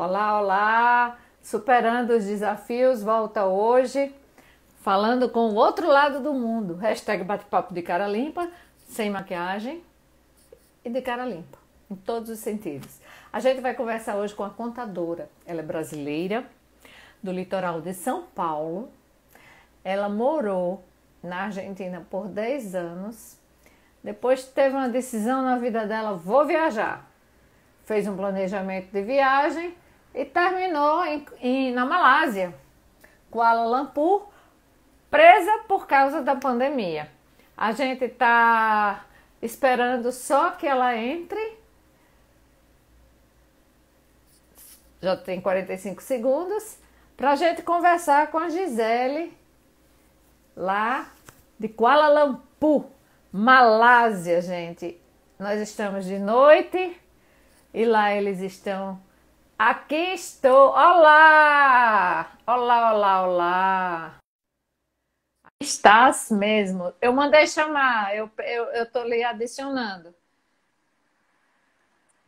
Olá, olá! Superando os desafios, volta hoje, falando com o outro lado do mundo. Hashtag bate-papo de cara limpa, sem maquiagem e de cara limpa, em todos os sentidos. A gente vai conversar hoje com a contadora. Ela é brasileira, do litoral de São Paulo. Ela morou na Argentina por 10 anos. Depois teve uma decisão na vida dela, vou viajar. Fez um planejamento de viagem e terminou na Malásia, Kuala Lumpur, presa por causa da pandemia. A gente está esperando só que ela entre. Já tem 45 segundos para a gente conversar com a Gisele, lá de Kuala Lumpur, Malásia, gente. Nós estamos de noite e lá eles estão. Aqui estou. Olá! Olá, olá, olá. Estás mesmo. Eu mandei chamar, eu tô lhe adicionando.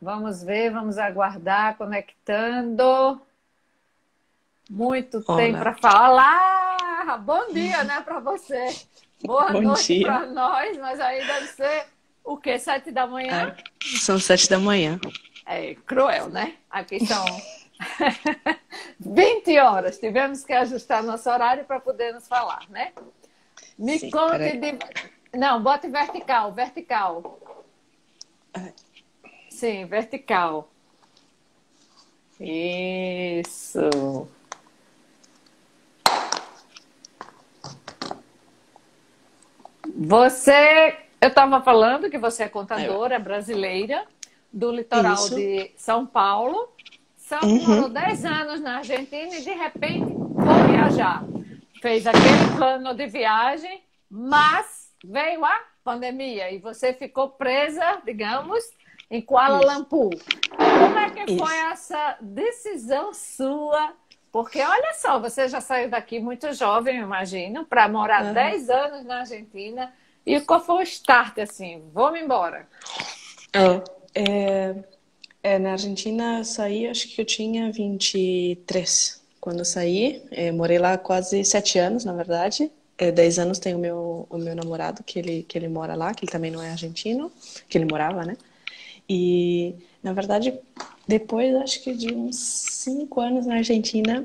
Vamos ver, vamos aguardar, conectando. Muito tempo Olá, para falar. Olá! Bom dia, né, para você. Boa bom noite dia. para nós, mas aí deve ser o quê? 7 da manhã? São 7 da manhã. É cruel, né? Aqui são 20 horas. Tivemos que ajustar nosso horário para podermos falar, né? Me Sim, conte peraí. de. Não, bote vertical, vertical. Sim, vertical. Isso. Eu estava falando que você é contadora brasileira do litoral Isso. de São Paulo, só que morou Uhum. 10 anos na Argentina e de repente foi viajar. Fez aquele plano de viagem, mas veio a pandemia e você ficou presa, digamos, em Kuala Isso. Lumpur. Como é que foi Isso. essa decisão sua? Porque olha só, você já saiu daqui muito jovem, eu imagino, para morar Aham. 10 anos na Argentina. E qual foi o start assim? Vou-me embora. É, é, na Argentina eu saí, acho que eu tinha 23 quando eu saí. Morei lá quase 7 anos, na verdade. 10 anos tem o meu namorado, que ele mora lá, que ele também não é argentino, que ele morava, né? E, na verdade, depois, acho que de uns 5 anos na Argentina,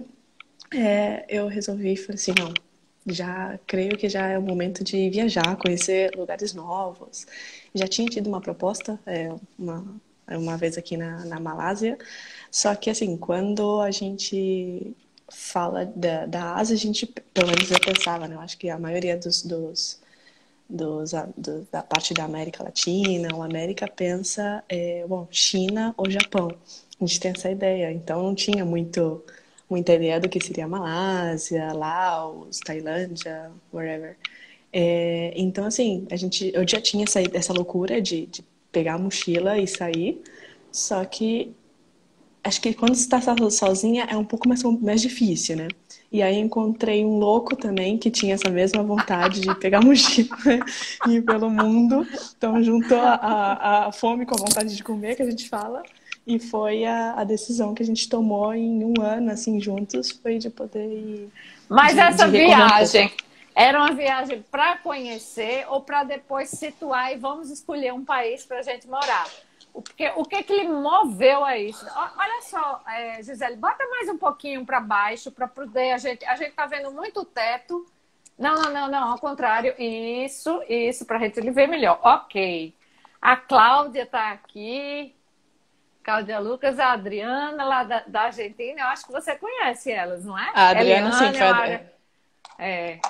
eu resolvi, falei assim, não, já creio que já é o momento de viajar, conhecer lugares novos. Já tinha tido uma proposta, uma vez aqui na Malásia, só que assim, quando a gente fala da Ásia, a gente, pelo menos eu pensava, né? Eu acho que a maioria da parte da América Latina ou América pensa, bom, China ou Japão. A gente tem essa ideia. Então não tinha muita ideia do que seria Malásia, Laos, Tailândia, wherever. Então, assim, eu já tinha essa loucura de pegar a mochila e sair, só que acho que quando você está sozinha é um pouco mais difícil, né? E aí encontrei um louco também que tinha essa mesma vontade de pegar mochila e ir pelo mundo. Então juntou a fome com a vontade de comer, que a gente fala. E foi a decisão que a gente tomou em um ano, assim, juntos, foi de poder ir, Mas de essa recorrer um pouco. viagem era uma viagem para conhecer ou para depois situar e vamos escolher um país para a gente morar? O que que lhe moveu a isso? Olha só, Gisele, bota mais um pouquinho para baixo para poder a gente tá vendo muito o teto. Não, não, não, não, ao contrário. Isso, para a gente lhe ver melhor. Ok. A Cláudia está aqui. Cláudia Lucas, a Adriana, lá da Argentina. Eu acho que você conhece elas, não é? A Adriana, sim, Eliane, foi. Foi.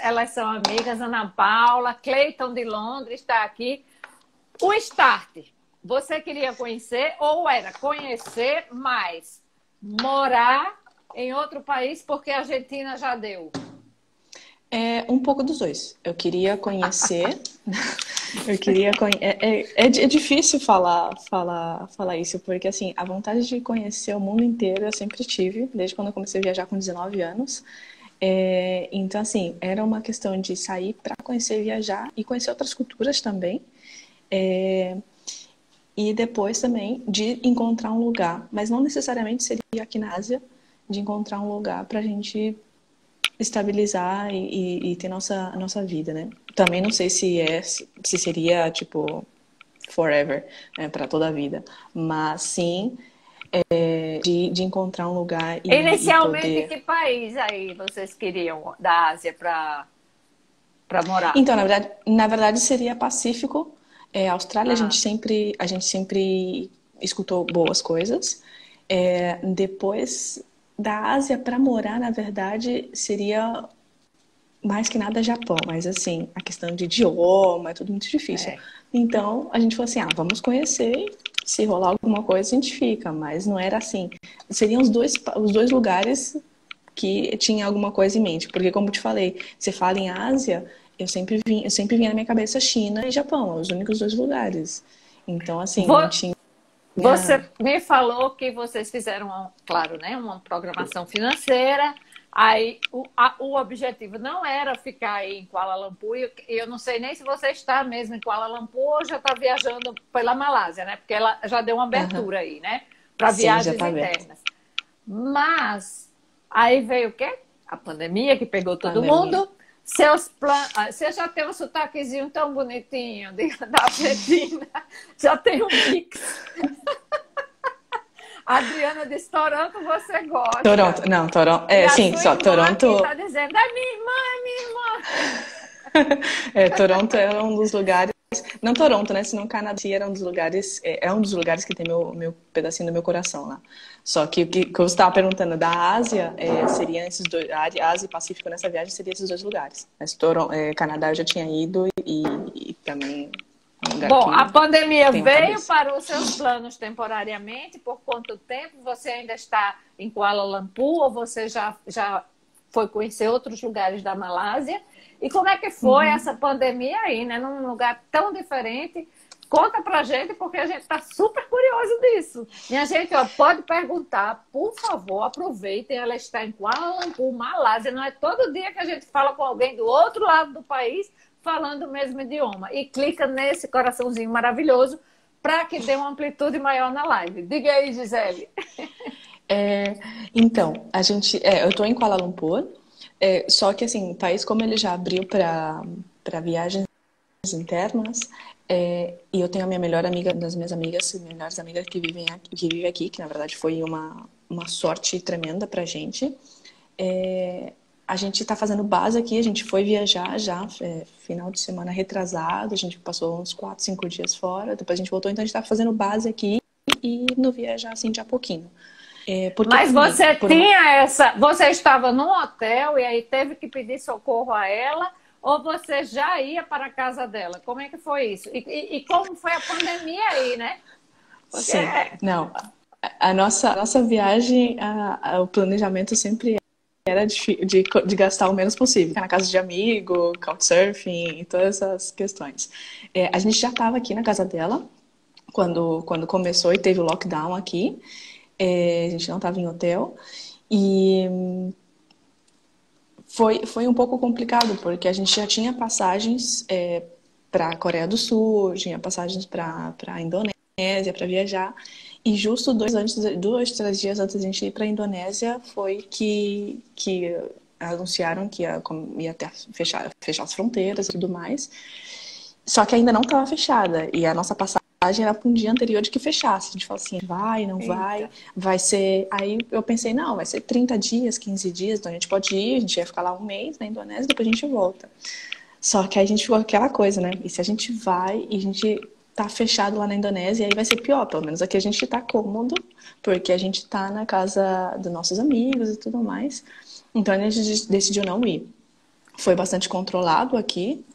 elas são amigas. Ana Paula, Cleiton de Londres está aqui. O start, você queria conhecer ou era conhecer mais morar em outro país porque a Argentina já deu? Um pouco dos dois. Eu queria conhecer. Eu queria é difícil falar isso, porque assim, a vontade de conhecer o mundo inteiro eu sempre tive, desde quando eu comecei a viajar com 19 anos. Então, assim, era uma questão de sair para conhecer e viajar e conhecer outras culturas também. É, e depois também de encontrar um lugar, mas não necessariamente seria aqui na Ásia, de encontrar um lugar para a gente estabilizar e ter nossa vida, né? Também não sei se seria tipo forever, né, para toda a vida, mas sim de encontrar um lugar e Inicialmente, poder. que país aí vocês queriam da Ásia para morar? Então, na verdade seria Pacífico. Austrália Ah, a gente sempre escutou boas coisas. Depois da Ásia para morar, na verdade, seria mais que nada Japão, mas assim, a questão de idioma é tudo muito difícil. é. Então, a gente falou assim, vamos conhecer, se rolar alguma coisa, a gente fica, mas não era assim. Seriam os dois lugares que tinha alguma coisa em mente, porque como eu te falei, você fala em Ásia, eu sempre vinha na minha cabeça China e Japão, os únicos dois lugares. Então, assim, não Vo- tinha. Você me falou que vocês fizeram, claro, né, uma programação financeira. Aí o objetivo não era ficar aí em Kuala Lumpur. E eu não sei nem se você está mesmo em Kuala Lumpur ou já está viajando pela Malásia, né? Porque ela já deu uma Aham. abertura aí, né? Para Sim, já viagens tá aberto. internas. Mas aí veio o quê? A pandemia que pegou todo Pandemia. mundo. Você já tem um sotaquezinho tão bonitinho da Argentina, já tem um mix. A Adriana disse: Toronto você gosta. Toronto, não, Toronto, E a sim, sua só irmã aqui Toronto. está dizendo: é minha irmã, é minha irmã. Toronto é um dos lugares. Não Toronto, né? Senão Canadá era um dos lugares. É um dos lugares que tem meu pedacinho do meu coração lá. Só que o que você estava perguntando da Ásia seria esses dois. A Ásia e Pacífico nessa viagem seria esses dois lugares. Mas Canadá eu já tinha ido e também é um lugar Bom, a que pandemia tem na veio cabeça. para os seus planos temporariamente. Por quanto tempo? Você ainda está em Kuala Lumpur ou você já foi conhecer outros lugares da Malásia? E como é que foi essa pandemia aí, né? Num lugar tão diferente. Conta pra gente, porque a gente está super curioso disso. Minha gente, ó, pode perguntar, por favor, aproveitem. Ela está em Kuala Lumpur, Malásia. Não é todo dia que a gente fala com alguém do outro lado do país falando o mesmo idioma. E clica nesse coraçãozinho maravilhoso para que dê uma amplitude maior na live. Diga aí, Gisele. É, então, eu tô em Kuala Lumpur, só que assim, o país como ele já abriu para viagens internas, e eu tenho a minha melhor amiga, das minhas amigas, melhores amigas que vive aqui, que na verdade foi uma sorte tremenda pra gente. A gente está fazendo base aqui, a gente foi viajar já, final de semana retrasado, a gente passou uns 4, 5 dias fora, depois a gente voltou, então a gente está fazendo base aqui e no viajar assim de a pouquinho. Porque Mas também, você por uma. tinha essa. Você estava num hotel e aí teve que pedir socorro a ela, ou você já ia para a casa dela? Como é que foi isso? E como foi a pandemia aí, né? Porque Sim, não. A nossa viagem, o planejamento sempre era de gastar o menos possível. Ficar na casa de amigo, couchsurfing e todas essas questões. A gente já estava aqui na casa dela quando começou e teve o lockdown aqui. A gente não estava em hotel. E foi um pouco complicado, porque a gente já tinha passagens para a Coreia do Sul, tinha passagens para a Indonésia para viajar. E justo 2, 3 dias antes de a gente ir para a Indonésia foi que anunciaram que ia até fechar as fronteiras e tudo mais. Só que ainda não estava fechada. E a nossa passagem era para um dia anterior de que fechasse. A gente falou assim, vai, não vai, eita. vai ser. Aí eu pensei, não, vai ser 30 dias, 15 dias, então a gente pode ir, a gente ia ficar lá um mês na Indonésia, depois a gente volta. Só que aí a gente ficou com aquela coisa, né? E se a gente vai e a gente tá fechado lá na Indonésia, aí vai ser pior. Pelo menos aqui a gente tá cômodo, porque a gente tá na casa dos nossos amigos e tudo mais. Então a gente decidiu não ir. Foi bastante controlado aqui,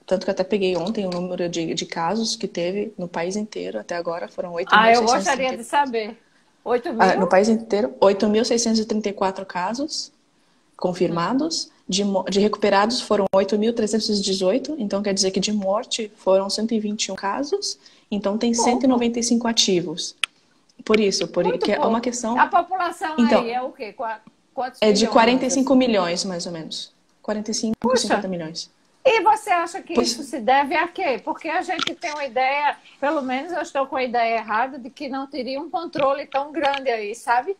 tanto que eu até peguei ontem o número de casos que teve no país inteiro. Até agora foram Ah, eu gostaria 8.630. de saber. 8 No mil? país inteiro, 8.634 casos confirmados. De recuperados foram 8.318, então quer dizer que de morte foram 121 casos, então tem Pouco, 195 ativos. Por isso, muito que é uma pouco. A questão. população aí Então, é o quê? Quantos é de milhões, 45 assim? milhões, mais ou menos. 45, Puxa, 50 milhões. E você acha que Pois, isso se deve a quê? Porque a gente tem uma ideia, pelo menos eu estou com a ideia errada, de que não teria um controle tão grande aí, sabe?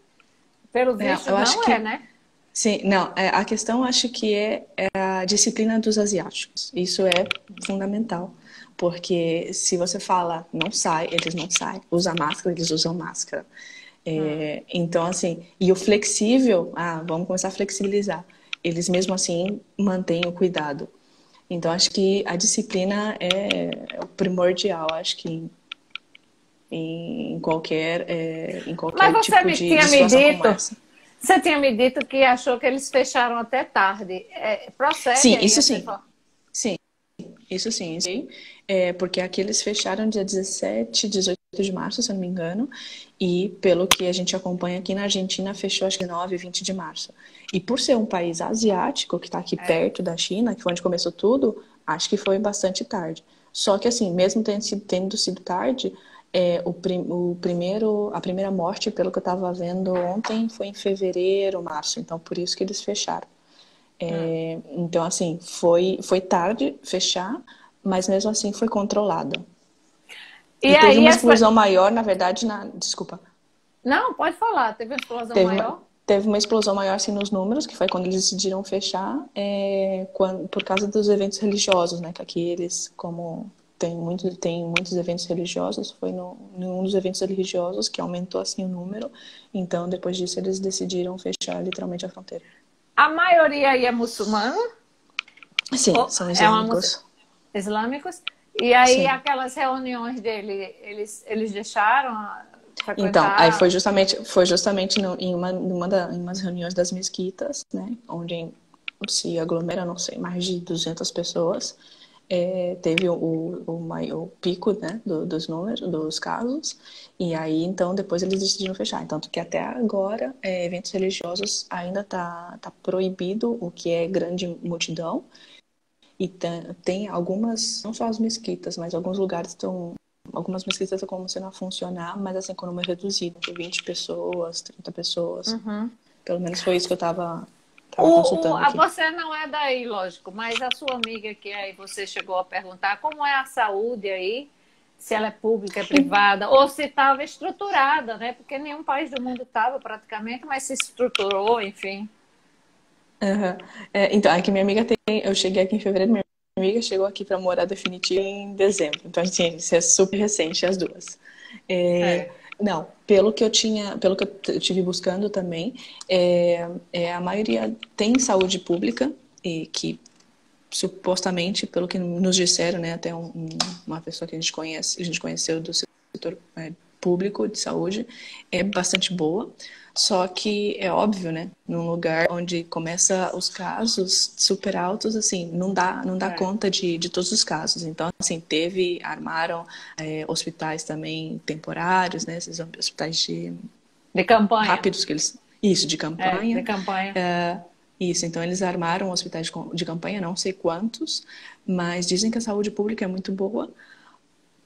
Pelo visto, eu acho não é, que né? sim, não, a questão acho que é a disciplina dos asiáticos. Isso é fundamental, porque se você fala não sai, eles não saem. Usa máscara, eles usam máscara. Então, assim, e o flexível, vamos começar a flexibilizar. Eles mesmo assim mantêm o cuidado. Então, acho que a disciplina é o primordial, acho que em Mas qualquer tipo de tinha me situação como dito, essa. você tinha me dito que achou que eles fecharam até tarde. Procede Sim, aí isso essa sim. informação? Sim, isso sim, sim. Porque aqui eles fecharam dia 17, 18 de março, se eu não me engano, e pelo que a gente acompanha aqui na Argentina, fechou acho que 9, 20 de março. E por ser um país asiático, que está aqui É. perto da China, que foi onde começou tudo, acho que foi bastante tarde. Só que assim, mesmo tendo sido tarde, a primeira morte, pelo que eu estava vendo ontem, foi em fevereiro, março, então por isso que eles fecharam. Então, assim, foi tarde fechar, mas mesmo assim foi controlada. E E teve aí, uma explosão maior, na verdade, desculpa. não, pode falar, teve uma explosão Teve uma, maior? teve uma explosão maior, assim, nos números, que foi quando eles decidiram fechar, por causa dos eventos religiosos, né? Que aqui eles, como tem muitos eventos religiosos, foi num dos eventos religiosos que aumentou, assim, o número. Então, depois disso, eles decidiram fechar literalmente a fronteira. A maioria aí é muçulmana, Sim, ou são é uma islâmicos. islâmicos, e aí Sim. aquelas reuniões dele, eles deixaram Então, aí frequentar? foi justamente em umas reuniões das mesquitas, né, onde se aglomera, não sei, mais de 200 pessoas. Teve o maior pico, né, dos números, dos casos, e aí, então, depois eles decidiram fechar. Tanto que até agora, eventos religiosos ainda tá proibido o que é grande multidão, e tem algumas, não só as mesquitas, mas alguns lugares estão. Algumas mesquitas estão começando a funcionar, mas assim, com número reduzido, de 20 pessoas, 30 pessoas. Uhum. Pelo menos foi isso que eu tava consultando aqui. Você não é daí, lógico, mas a sua amiga que aí você chegou a perguntar como é a saúde aí, se ela é pública, é privada, ou se estava estruturada, né? Porque nenhum país do mundo estava praticamente, mas se estruturou, enfim. Uhum. Então, aqui minha amiga tem. Eu cheguei aqui em fevereiro, minha amiga chegou aqui para morar definitivo em dezembro. Então, assim, isso é super recente, as duas. É. Não, pelo que eu tive buscando também, a maioria tem saúde pública, e que supostamente, pelo que nos disseram, né, até uma pessoa que a gente conheceu do setor público de saúde, é bastante boa. Só que é óbvio, né, num lugar onde começa os casos super altos, assim, não dá É. conta de todos os casos. Então, assim, armaram hospitais também temporários, né, esses hospitais De campanha. rápidos isso, de De campanha. campanha. Isso, então eles armaram hospitais de campanha, não sei quantos, mas dizem que a saúde pública é muito boa.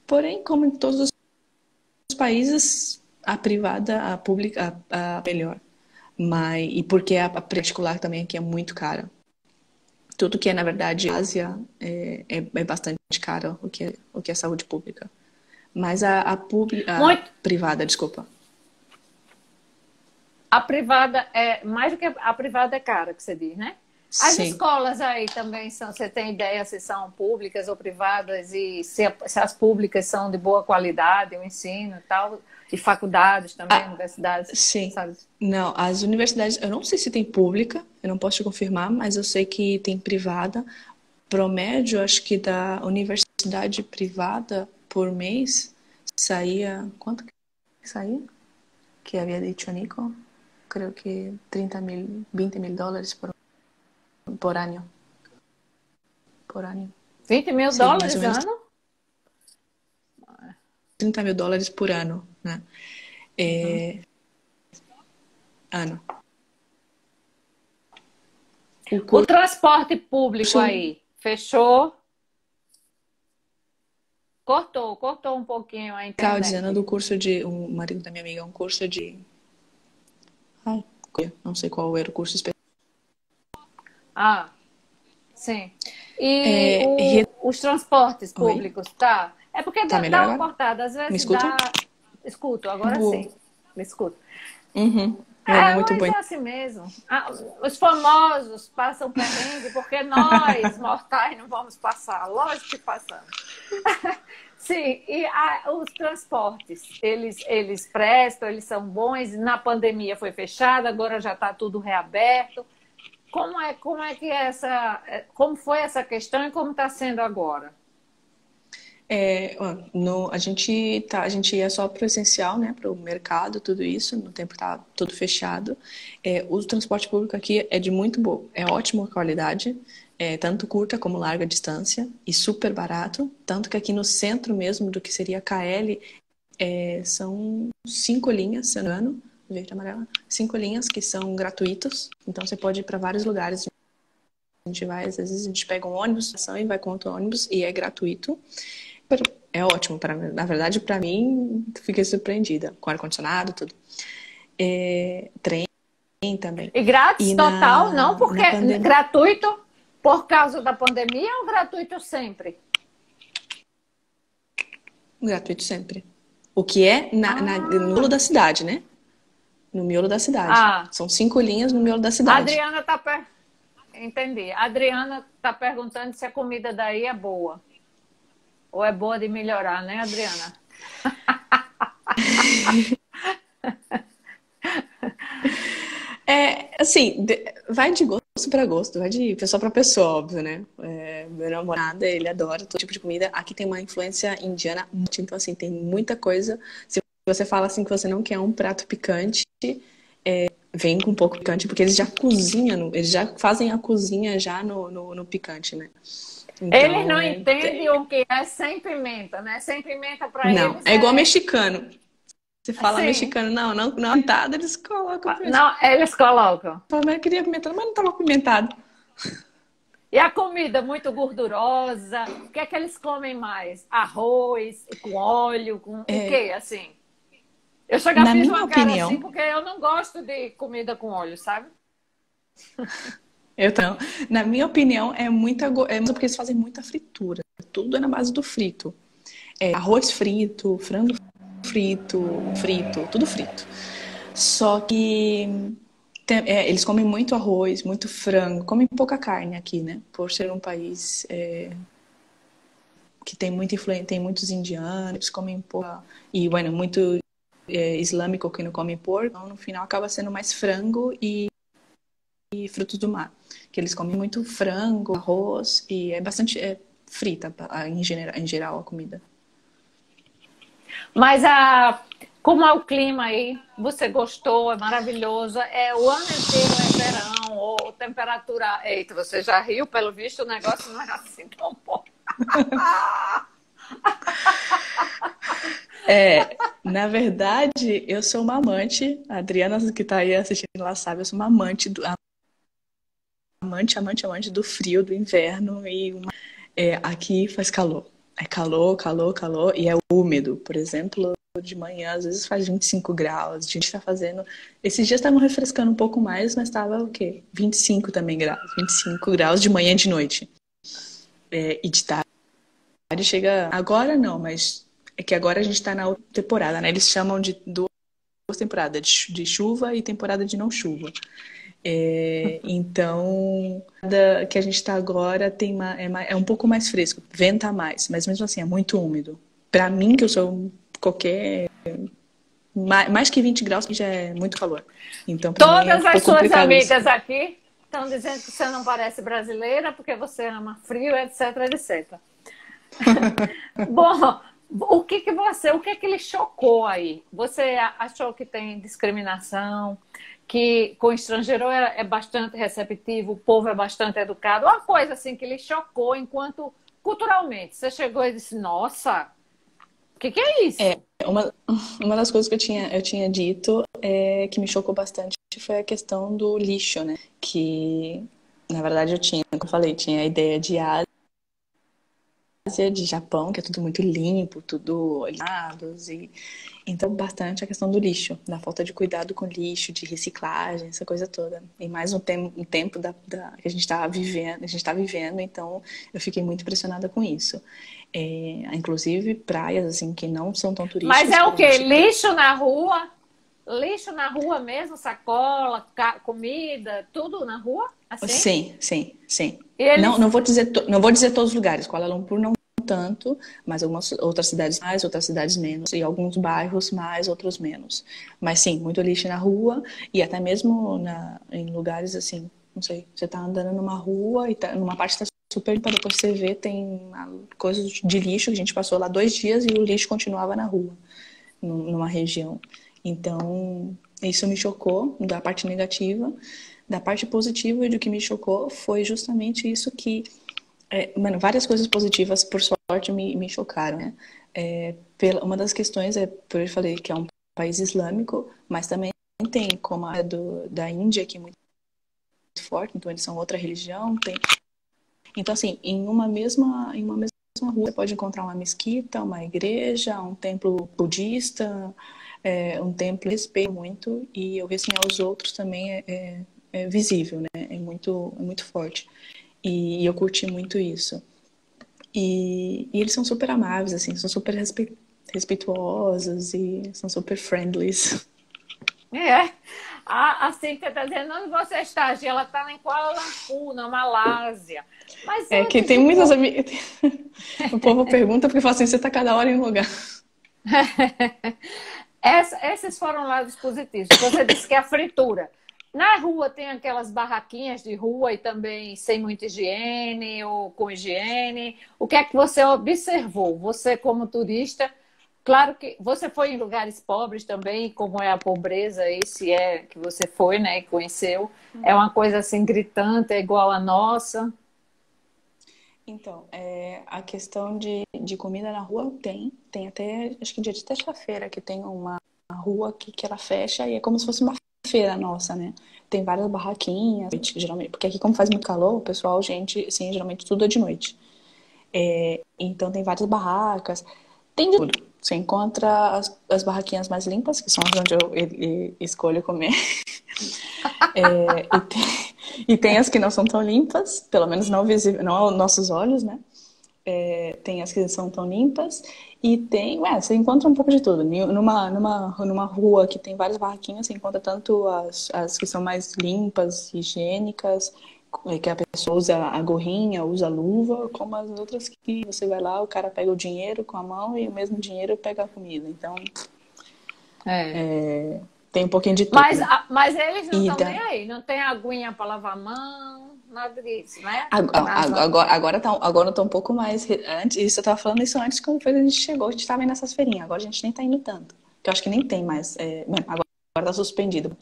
Porém, como em todos os países, a privada, a pública, a melhor. E porque a particular também aqui é muito cara. Tudo que é, na verdade, Ásia é bastante caro o que é saúde pública. Mas a Muito. privada, desculpa. A privada é mais do que a privada é cara, que você diz, né? As Sim. escolas aí também são, você tem ideia se são públicas ou privadas e se as públicas são de boa qualidade, o ensino e tal, e faculdades também, Ah, universidades, sim. sabe? Não, as universidades, eu não sei se tem pública, eu não posso te confirmar, mas eu sei que tem privada. Promédio, acho que da universidade privada por mês saía. Quanto que saía? Que havia dito Nico? Creio que 30.000, 20.000 dólares por ano. Por ano. 20 mil Sim, mais ou dólares menos ano? 30.000 dólares por ano, né? Uhum. Ano. O O transporte público curso, aí, fechou? Cortou um pouquinho a estava dizendo internet. do curso de. Um marido da minha amiga, um curso de. Ai, não sei qual era o curso específico. Ah, sim. E É, os transportes Oi? públicos, tá? É porque Tá dá melhor uma agora? cortada, às Me vezes escuta? dá. Escuto, agora sim. Bu- Me escuto. Uhum. Não é É, muito mas bom. é assim mesmo. Ah, os famosos passam perrengue porque nós, mortais, não vamos passar. Lógico que passamos. Sim, e os transportes, eles prestam, eles são bons. Na pandemia foi fechado, agora já está tudo reaberto. Como é que é como foi essa questão e como está sendo agora? Ó, a gente ia só pro essencial, né, pro mercado, tudo isso, no tempo que tá tudo fechado. O transporte público aqui é de muito boa, é ótima qualidade, tanto curta como larga distância e super barato, tanto que aqui no centro mesmo do que seria KL, são 5 linhas, se eu não me engano, verde e amarela, 5 linhas que são gratuitos, então você pode ir para vários lugares. A gente vai, às vezes a gente pega um ônibus e vai com outro ônibus e é gratuito. É ótimo, na verdade, para mim, fiquei surpreendida com ar-condicionado, tudo. Trem também. E grátis E total, não, porque na pandemia, gratuito por causa da pandemia ou gratuito sempre? gratuito sempre. O que é no miolo Ah, da cidade, né? No miolo da cidade. ah, São 5 linhas no miolo da a cidade. Adriana tá entendi. A Adriana tá perguntando se a comida daí é boa. Ou é boa de melhorar, né, Adriana? Assim, vai de gosto para gosto, vai de pessoa para pessoa, óbvio, né? Meu namorado, ele adora todo tipo de comida. Aqui tem uma influência indiana, então, assim, tem muita coisa. Se você fala assim que você não quer um prato picante, vem com um pouco picante, porque eles já cozinham, eles já fazem a cozinha já no picante, né? Eles Então, não entendem o que é sem pimenta, né? Sem pimenta para não, eles é igual é mexicano. Você fala assim. mexicano, não, pimentada, eles colocam pimenta. Não, eles colocam. Fala, mas eu queria pimentado, mas não tava pimentado. E a comida muito gordurosa, o que é que eles comem mais? Arroz com óleo, com o quê, assim? Eu já Na fiz minha uma cara assim opinião, porque eu não gosto de comida com óleo, sabe? eu também. Na minha opinião, é muito porque eles fazem muita fritura. Tudo é na base do frito. Arroz frito, frango frito, tudo frito. Só que eles comem muito arroz, muito frango, comem pouca carne aqui, né? Por ser um país que tem muita influência, tem muitos indianos, comem pouca. E, bueno, muito islâmico que não come porco. Então, no final, acaba sendo mais frango e frutos do mar. Que eles comem muito frango, arroz e é bastante frita em geral a comida. Mas como é o clima aí? Você gostou? É maravilhoso? É o ano inteiro é verão ou temperatura? Eita, você já riu? Pelo visto o negócio não é assim tão bom. Na verdade, eu sou uma amante, a Adriana que está aí assistindo, ela sabe, eu sou uma amante do frio, do inverno aqui faz calor. É calor, calor, calor e é úmido. Por exemplo, de manhã às vezes faz 25 graus. A gente está fazendo. Esses dias estavam refrescando um pouco mais, mas estava o quê? 25 também graus. 25 graus de manhã e de noite. E de tarde chega. Agora não, mas é que agora a gente está na outra temporada, né? Eles chamam de duas temporadas, de chuva e temporada de não chuva. Então, que a gente está agora é um pouco mais fresco, venta mais, mas mesmo assim é muito úmido. Para mim, que eu sou qualquer. Mais que 20 graus já é muito calor. Então, para mim é um Todas as pouco suas complicado isso. amigas aqui estão dizendo que você não parece brasileira porque você ama frio, etc, etc. Bom, o que que lhe chocou aí? Você achou que tem discriminação, que com o estrangeiro é bastante receptivo, o povo é bastante educado? Uma coisa assim que lhe chocou enquanto culturalmente. Você chegou e disse, nossa, o que é É, isso? uma das coisas que eu tinha dito que me chocou bastante foi a questão do lixo, né? Que, na verdade, como eu falei, tinha a ideia de Ásia, de Japão, que é tudo muito limpo, tudo olhados Então, bastante a questão do lixo, da falta de cuidado com lixo, de reciclagem, essa coisa toda. E mais um tempo que a gente está vivendo, então eu fiquei muito impressionada com isso. Inclusive praias assim que não são tão Mas turísticas é que o a quê? gente tem. Lixo na rua? Lixo na rua mesmo? Sacola, comida, tudo na rua? Assim? Sim, sim, sim. E eles. Não vou dizer todos os lugares. Kuala Lumpur não tanto, mas algumas outras cidades mais, outras cidades menos, e alguns bairros mais, outros menos. Mas sim, muito lixo na rua e até mesmo em lugares assim, não sei, você tá andando numa rua e numa parte tá super limpa, depois você vê tem coisas de lixo que a gente passou lá 2 dias e o lixo continuava na rua, numa região. Então, isso me chocou da parte negativa. Da parte positiva, do que me chocou foi justamente isso que mano, várias coisas positivas, por sorte, me chocaram, né? Uma das questões por eu falei que é um país islâmico, mas também tem como da Índia, que é muito forte, então eles são outra religião. Então, assim, em uma mesma rua, você pode encontrar uma mesquita, uma igreja, um templo budista, um templo que respeita muito, e eu ver assim aos outros também é visível, né? É muito forte. E eu curti muito isso. E eles são super amáveis, assim, são super respeituosos e são super friendlies. É. A Cíntia está dizendo onde você está, Gia? Ela está em Kuala Lumpur, na Malásia. Mas É que antes tem de. muitas amigas. O povo pergunta porque fala assim: você tá cada hora em um lugar. Esses foram lados positivos. Você disse que é a fritura. Na rua tem aquelas barraquinhas de rua e também sem muita higiene ou com higiene. O que é que você observou? Você, como turista, claro que você foi em lugares pobres também, como é a pobreza aí, se é que você foi, né, e conheceu. É uma coisa assim gritante, é igual a nossa. Então, a questão de comida na rua tem até, acho que dia de terça-feira que tem uma rua que ela fecha e é como se fosse uma feira nossa, né? Tem várias barraquinhas, geralmente, porque aqui como faz muito calor, o pessoal, gente, assim, geralmente tudo é de noite. Então tem várias barracas, tem de tudo. Você encontra as barraquinhas mais limpas, que são as onde eu escolho comer. E e tem as que não são tão limpas, pelo menos não visível, não aos nossos olhos, né? Tem as que são tão limpas e você encontra um pouco de tudo. Numa rua que tem várias barraquinhas, você encontra tanto as que são mais limpas, higiênicas, que a pessoa usa a gorrinha, usa a luva, como as outras que você vai lá, o cara pega o dinheiro com a mão e o mesmo dinheiro pega a comida. Então, É. tem um pouquinho de Mas, tudo. mas eles não E estão nem da, aí, não tem aguinha para lavar a mão, nada disso, né? Nas Agora tá um pouco mais. Antes, isso eu tava falando isso antes, quando a gente chegou, a gente tava indo nessas feirinhas. Agora a gente nem tá indo tanto. Que eu acho que nem tem mais. Agora tá suspendido.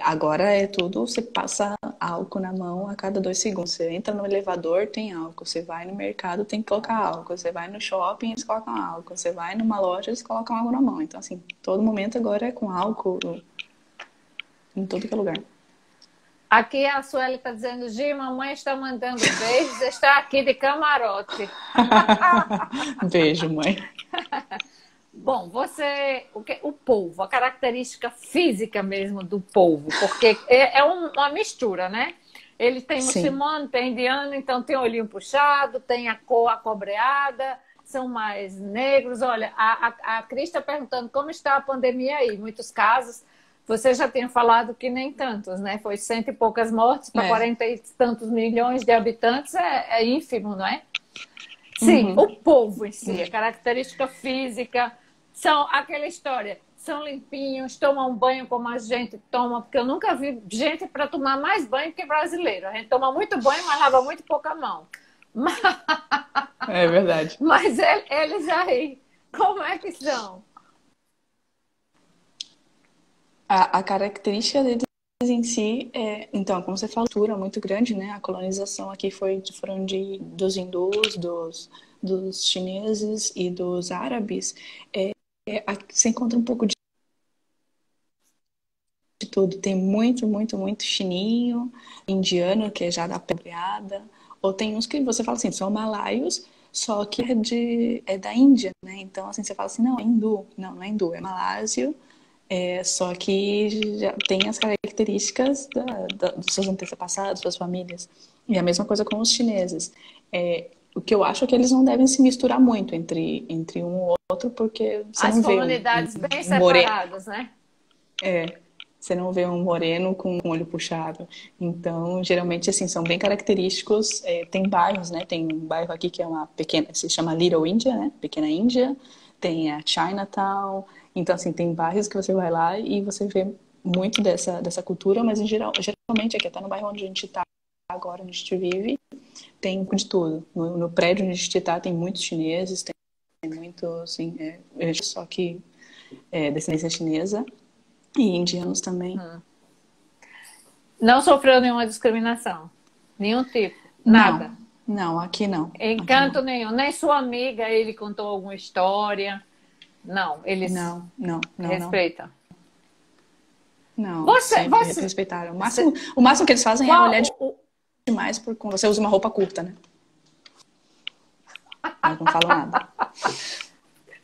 Agora é tudo, você passa álcool na mão a cada 2 segundos. Você entra no elevador, tem álcool. Você vai no mercado, tem que colocar álcool. Você vai no shopping, eles colocam álcool. Você vai numa loja, eles colocam água na mão. Então, assim, todo momento agora é com álcool em todo que é lugar. Aqui a Sueli está dizendo, Gi, mamãe está mandando beijos, está aqui de camarote. Beijo, mãe. Bom, o polvo, a característica física mesmo do polvo, porque é uma mistura, né? Ele tem Sim. muçulmano, tem indiano, então tem olhinho puxado, tem a cor acobreada, são mais negros. Olha, a Cris está perguntando como está a pandemia aí. Muitos casos, você já tinha falado que nem tantos, né? Foi cento e poucas mortes para É. 40 e tantos milhões de habitantes, é ínfimo, não é? Sim, o Uhum. povo em si, a característica física, são aquela história, são limpinhos, tomam banho como a gente toma, porque eu nunca vi gente para tomar mais banho que brasileiro. A gente toma muito banho, mas lava muito pouca mão. Mas, É verdade. mas eles aí, como é que são? A característica deles em si então, como você falou, cultura muito grande, né? A colonização aqui foram dos hindus, dos chineses e dos árabes. Aqui você encontra um pouco de tudo. Tem muito, muito, muito chininho, indiano, que é já da pedrada. Ou tem uns que você fala assim, são malaios, só que é da Índia, né? Então, assim, você fala assim, não, é hindu. Não, não é hindu, é malásio. Só que já tem as características dos seus antepassados, suas famílias. E a mesma coisa com os chineses. O que eu acho é que eles não devem se misturar muito entre um ou outro, porque você As não vê comunidades bem um moreno. separadas, né? Você não vê um moreno com o olho puxado. Então, geralmente, assim, são bem característicos. Tem bairros, né? Tem um bairro aqui que é uma pequena, se chama Little India, né? Pequena Índia. Tem a Chinatown. Então, assim, tem bairros que você vai lá e você vê muito dessa cultura, mas geralmente aqui, até no bairro onde a gente está agora, onde a gente vive, tem de tudo. No prédio onde a gente está, tem muitos chineses, tem muito, assim, só que descendência chinesa. E indianos também. Não sofreu nenhuma discriminação, nenhum tipo, nada. Não, não, aqui não. Aqui Encanto não. nenhum. Nem sua amiga, ele contou alguma história. Não, eles Não, não, não, não. respeitam. Não, Você, sempre você, respeitaram. você O máximo que eles fazem é qual olhar demais por quando você usa uma roupa curta, né? Mas não falam nada.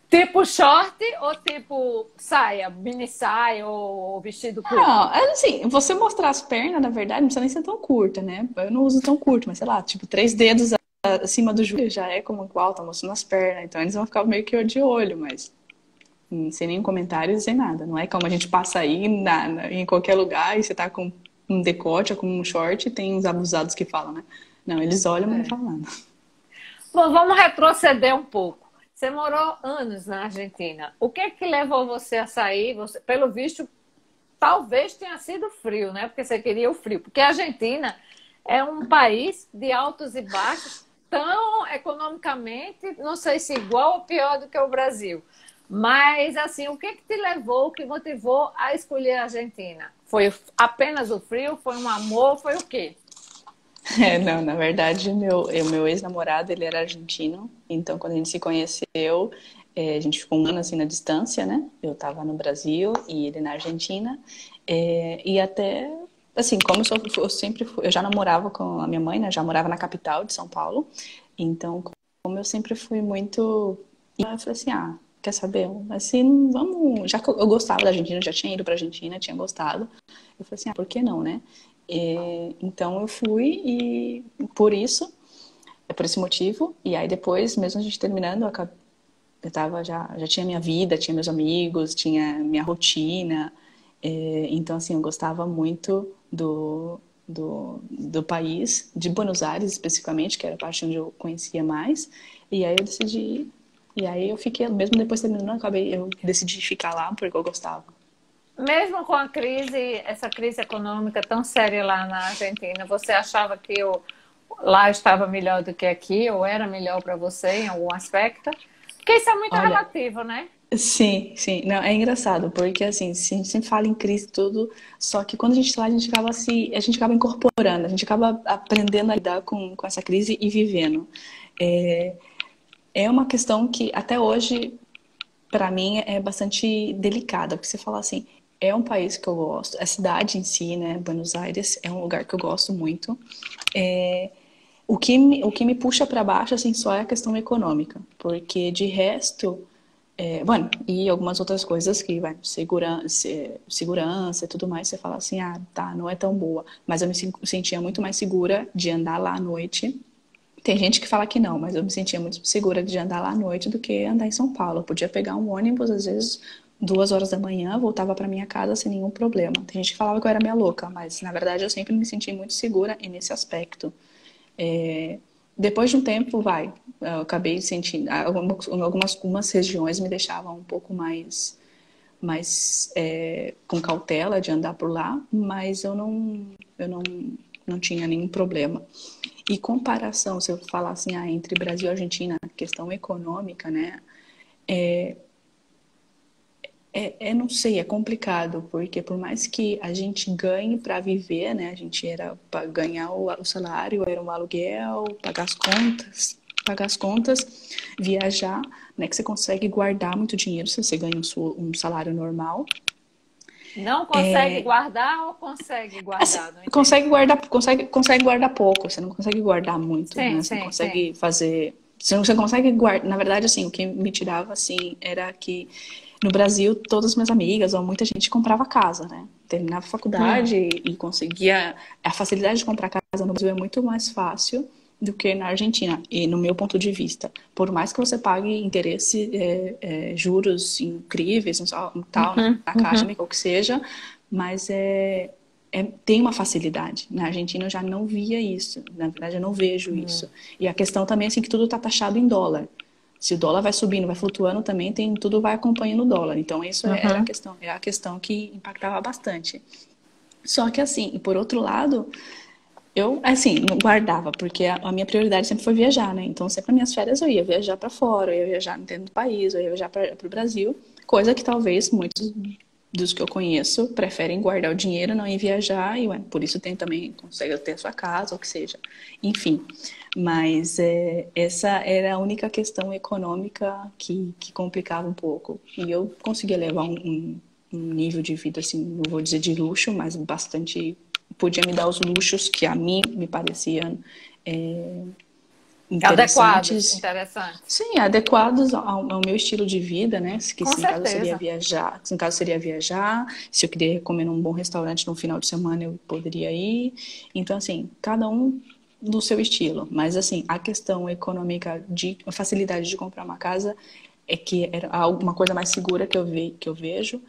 tipo short ou tipo saia, mini saia ou vestido curto? Não, assim, você mostrar as pernas, na verdade, não precisa nem ser tão curta, né? Eu não uso tão curto, mas sei lá, tipo, 3 dedos acima do joelho já é como igual, tá mostrando as pernas. Então eles vão ficar meio que de olho, mas sem nenhum comentário, sem nada. Não é como a gente passa aí em qualquer lugar e você tá com um decote ou com um short e tem uns abusados que falam, né? Não, eles olham, mas não falam nada. Bom, vamos retroceder um pouco. Você morou anos na Argentina. O que é que levou você a sair? Você, pelo visto, talvez tenha sido frio, né? Porque você queria o frio. Porque a Argentina é um país de altos e baixos, tão economicamente, não sei se igual ou pior do que o Brasil. Mas, assim, o que que te levou, o que motivou a escolher a Argentina? Foi apenas o frio? Foi um amor? Foi o quê? Não, na verdade, meu ex-namorado, ele era argentino. Então, quando a gente se conheceu, a gente ficou um ano assim na distância, né? Eu tava no Brasil e ele na Argentina. E até, assim, como eu sempre eu já namorava com a minha mãe, né? Já morava na capital de São Paulo. Então, como eu sempre fui muito... Eu falei assim, quer saber? Assim, vamos... Já que eu gostava da Argentina, eu já tinha ido pra Argentina, tinha gostado. Eu falei assim, por que não, né? Então eu fui e por isso, por esse motivo. E aí depois, mesmo a gente terminando, eu tava já tinha minha vida, tinha meus amigos, tinha minha rotina. Então assim, eu gostava muito do país, de Buenos Aires especificamente, que era a parte onde eu conhecia mais. E aí eu decidi ir. E aí eu fiquei, mesmo depois terminando, eu decidi ficar lá porque eu gostava. Mesmo com a crise, essa crise econômica tão séria lá na Argentina, você achava que lá estava melhor do que aqui, ou era melhor para você em algum aspecto? Porque isso é muito Olha, relativo, né? sim, sim. Não, é engraçado, porque assim, a gente sempre fala em crise e tudo, só que quando a gente tá lá, a gente acaba incorporando, a gente acaba aprendendo a lidar com essa crise e vivendo. É, é uma questão que até hoje, para mim, é bastante delicada, porque você fala assim, é um país que eu gosto, a cidade em si, né, Buenos Aires, é um lugar que eu gosto muito. O que me puxa para baixo, assim, só é a questão econômica, porque de resto, bueno, e algumas outras coisas que vai, segurança e tudo mais, você fala assim, tá, não é tão boa, mas eu me sentia muito mais segura de andar lá à noite. Tem gente que fala que não, mas eu me sentia muito segura de andar lá à noite do que andar em São Paulo. Eu podia pegar um ônibus, às vezes, 2 horas da manhã, voltava para minha casa sem nenhum problema. Tem gente que falava que eu era meia louca, mas na verdade eu sempre me senti muito segura nesse aspecto. É, Depois de um tempo, eu acabei sentindo, algumas regiões me deixavam um pouco mais com cautela de andar por lá, mas eu não tinha nenhum problema. E comparação, se eu falar assim, entre Brasil e Argentina, questão econômica, né? Não sei, é complicado, porque por mais que a gente ganhe para viver, né? A gente era para ganhar o salário, era um aluguel, pagar as contas, viajar, né? Que você consegue guardar muito dinheiro se você ganha um salário normal. Não consegue guardar ou consegue Assim, guardar? Não entendi. consegue guardar pouco, você não consegue guardar muito, Sim, né? Você não sim, sim. consegue fazer. Você não consegue guardar. Na verdade, assim, o que me tirava, assim, era que no Brasil, todas as minhas amigas, ou muita gente comprava casa, né? Terminava a Hum, faculdade e conseguia. A facilidade de comprar casa no Brasil é muito mais fácil do que na Argentina. E no meu ponto de vista, por mais que você pague interesse, juros incríveis, tal, na Caixa, uhum. ou que seja, mas tem uma facilidade. Na Argentina eu já não via isso. Na verdade, eu não vejo isso. E a questão também é assim, que tudo está taxado em dólar. Se o dólar vai subindo, vai flutuando também, tudo vai acompanhando o dólar. Então, isso Uhum. era a questão que impactava bastante. Só que assim, e por outro lado, eu assim, não guardava, porque a minha prioridade sempre foi viajar, né? Então, sempre nas minhas férias eu ia viajar para fora, eu ia viajar dentro do país, eu ia viajar para o Brasil, coisa que talvez muitos dos que eu conheço preferem guardar o dinheiro, não ir viajar, e ué, por isso tem também, consegue ter a sua casa, ou o que seja. Enfim, mas essa era a única questão econômica que complicava um pouco. E eu conseguia levar um nível de vida, assim, não vou dizer de luxo, mas bastante. Podia me dar os luxos que a mim me pareciam Adequados, interessantes. interessantes. Sim, adequados ao meu estilo de vida, né? Que Com se no caso seria certeza. viajar, se no caso seria viajar, se eu queria comer num bom restaurante no final de semana, eu poderia ir. Então, assim, cada um do seu estilo. Mas, assim, a questão econômica de a facilidade de comprar uma casa é que era alguma coisa mais segura que eu vejo.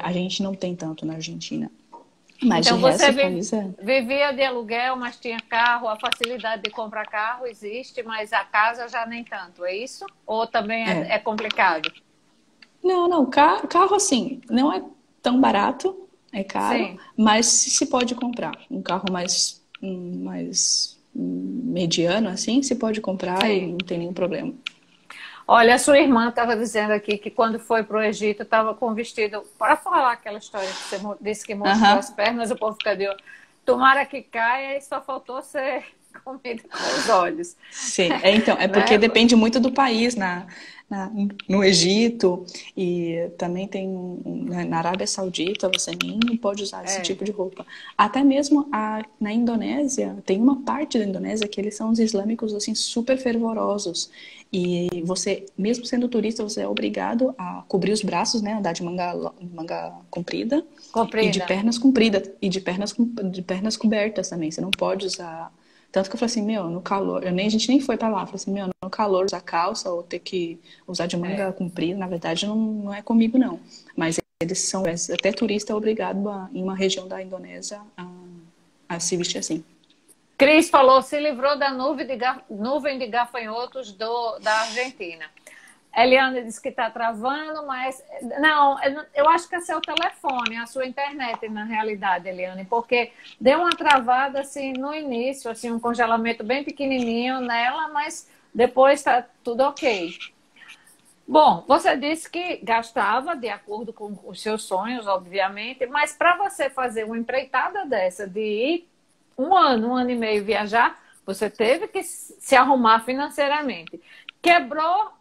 A gente não tem tanto na Argentina. Mas de Então resto, você o país é. vivia de aluguel, mas tinha carro, a facilidade de comprar carro existe, mas a casa já nem tanto, é isso? Ou também É. é complicado? Não, não, carro assim, não é tão barato, é caro, Sim, mas se pode comprar. Um carro mais mediano, assim, se pode comprar e sim. não tem nenhum problema. Olha, a sua irmã estava dizendo aqui que quando foi para o Egito estava com vestido, para falar aquela história que você disse que mostrou Aham. as pernas, o povo cadê? Tomara que caia e só faltou ser comido com os olhos, Sim, então, é porque né? depende muito do país no Egito e também tem na Arábia Saudita você nem pode usar esse É, tipo de roupa. Até mesmo na Indonésia, tem uma parte da Indonésia que eles são os islâmicos assim super fervorosos e você, mesmo sendo turista, você é obrigado a cobrir os braços, né, andar de manga comprida e de comprida. pernas compridas e de pernas cobertas também. Você não pode usar tanto que eu falei assim, meu, no calor, a gente nem foi pra lá. Eu falei assim, meu, no calor usar calça ou ter que usar de manga É. comprida, na verdade não é comigo não. Mas eles são, até turista é obrigado em uma região da Indonésia a se vestir assim. Cris falou, se livrou da nuvem de gafanhotos da Argentina. Eliane disse que está travando, mas não, eu acho que é seu telefone, a sua internet, na realidade, Eliane, porque deu uma travada assim no início, assim, um congelamento bem pequenininho nela, mas depois está tudo ok. Bom, você disse que gastava de acordo com os seus sonhos, obviamente, mas para você fazer uma empreitada dessa, de ir um ano e meio viajar, você teve que se arrumar financeiramente. Quebrou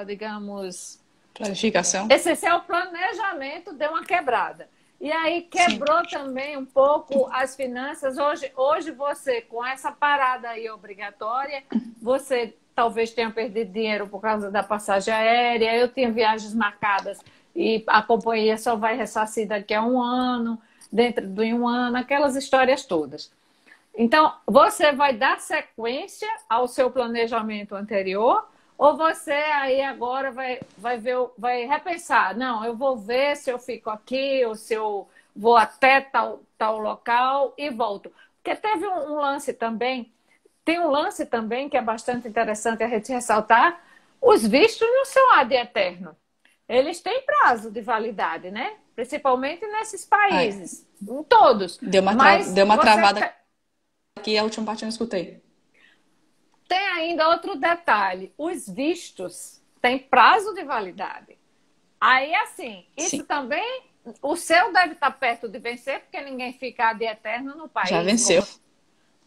digamos, Planificação? esse seu planejamento deu uma quebrada. E aí Sim. quebrou também um pouco as finanças. Hoje você, com essa parada aí obrigatória, você talvez tenha perdido dinheiro por causa da passagem aérea. Eu tinha viagens marcadas e a companhia só vai ressarcir daqui a um ano, dentro de um ano, aquelas histórias todas. Então, você vai dar sequência ao seu planejamento anterior ou você aí agora vai repensar? Não, eu vou ver se eu fico aqui ou se eu vou até tal local e volto. Porque teve um lance também, tem um lance também que é bastante interessante a gente ressaltar, os vistos não são ad eterno. Eles têm prazo de validade, né? Principalmente nesses É. países, em todos. Mas Deu uma você travada aqui, a última parte eu não escutei. tem ainda outro detalhe: os vistos têm prazo de validade. Aí, assim, issoSim, também, o seu deve estar perto de vencer, porque ninguém fica de eterno no já país. venceu. Como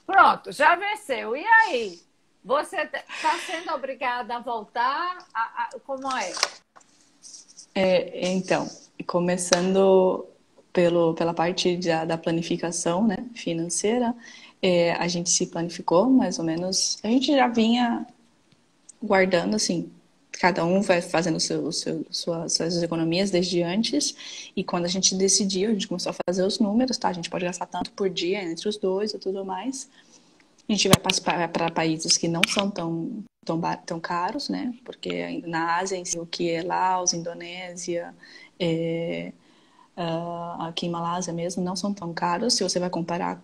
pronto, já venceu. E aí? Você está sendo obrigada a voltar? Como é? Então, começando pela parte da planificação, né, financeira, A gente se planificou, mais ou menos. A gente já vinha guardando, assim, cada um vai fazendo suas economias desde antes. E quando a gente decidiu, a gente começou a fazer os números, tá? A gente pode gastar tanto por dia entre os dois e tudo mais. A gente vai para países que não são tão caros, né? Porque na Ásia, em si, o que é Laos, Indonésia, aqui em Malásia mesmo, não são tão caros. Se você vai comparar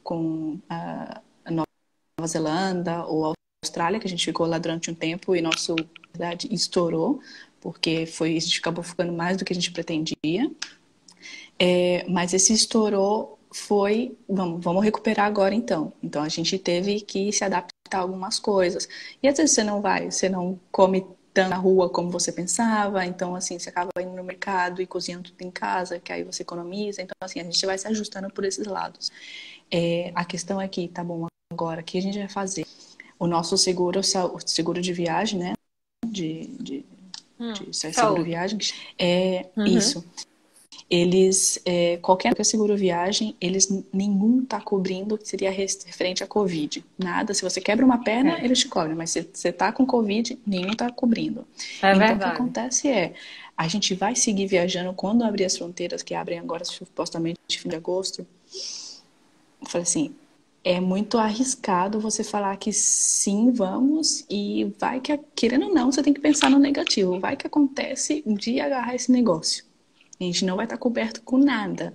com a Nova Zelanda ou a Austrália, que a gente ficou lá durante um tempo e nosso, na verdade, estourou, porque a gente acabou ficando mais do que a gente pretendia. Mas esse estourou foi, vamos recuperar agora então. Então a gente teve que se adaptar a algumas coisas. E às vezes você não come tanto na rua como você pensava, então assim, você acaba indo no mercado e cozinhando tudo em casa, que aí você economiza. Então assim, a gente vai se ajustando por esses lados. A questão é que, tá bom, agora, o que a gente vai fazer? O nosso o seguro de viagem, né? De seguro Saúde. viagem, Uhum. isso. Eles, qualquer seguro viagem, nenhum tá cobrindo que seria referente à Covid. Nada, se você quebra uma perna, É, eles te cobrem, mas se você tá com Covid, nenhum tá cobrindo. é Então, o que verdade. acontece a gente vai seguir viajando quando abrir as fronteiras, que abrem agora supostamente no fim de agosto. Eu falei assim, é muito arriscado você falar que sim, vamos, e vai que, querendo ou não, você tem que pensar no negativo. Vai que acontece de agarrar esse negócio. A gente não vai estar coberto com nada.